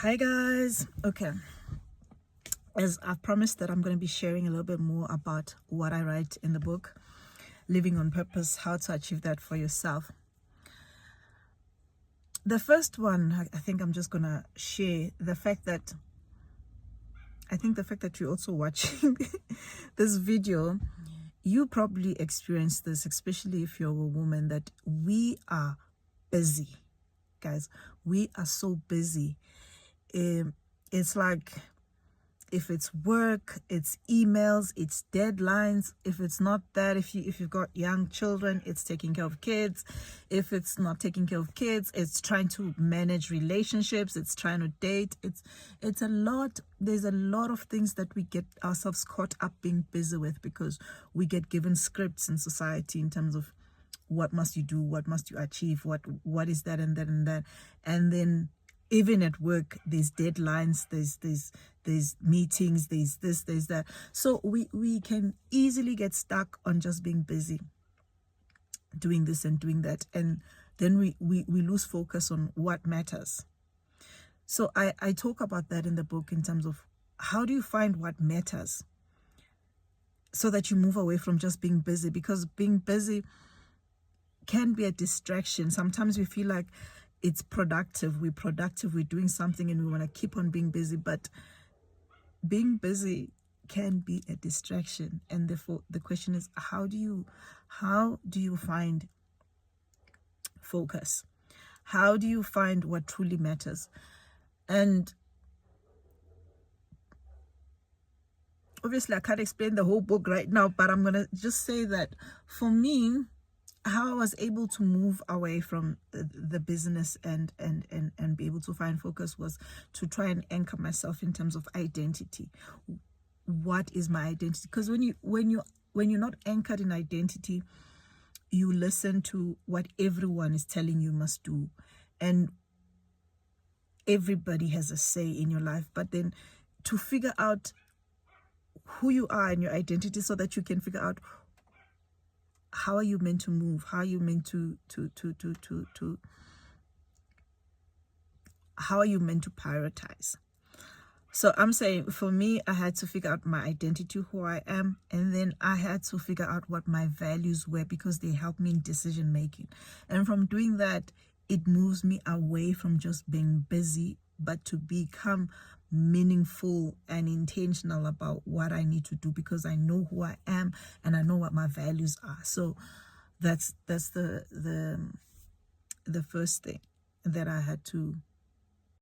Hi guys. Okay, as I've promised that I'm going to be sharing a little bit more about what I write in the book, Living on Purpose, how to achieve that for yourself. The first one, I think I'm just going to share the fact that you're also watching this video, you probably experienced this, especially if you're a woman, that we are busy. Guys, we are so busy. It's like, if it's work, it's emails, it's deadlines. If it's not that, if you've got young children, it's taking care of kids. If it's not taking care of kids, it's trying to manage relationships, it's trying to date. It's a lot. There's a lot of things that we get ourselves caught up being busy with, because we get given scripts in society in terms of what must you do, what must you achieve, what is that and that and that. And then even at work, there's deadlines, there's meetings, there's this, there's that. So we can easily get stuck on just being busy, doing this and doing that, and then we lose focus on what matters. So I talk about that in the book, in terms of how do you find what matters, so that you move away from just being busy, because being busy can be a distraction. Sometimes we feel like it's productive, we're doing something, and we want to keep on being busy, but being busy can be a distraction. And therefore the question is, how do you find focus? How do you find what truly matters? And obviously I can't explain the whole book right now, but I'm gonna just say that for me, how I was able to move away from the business and be able to find focus was to try and anchor myself in terms of identity. What is my identity? Because when you're not anchored in identity, you listen to what everyone is telling you must do, and everybody has a say in your life. But then to figure out who you are and your identity, so that you can figure out how are you meant to move, how are you meant to how are you meant to prioritize. So I'm saying, for me, I had to figure out my identity, who I am, and then I had to figure out what my values were, because they help me in decision making. And from doing that, it moves me away from just being busy, but to become meaningful and intentional about what I need to do, because I know who I am and I know what my values are. So that's the first thing that I had to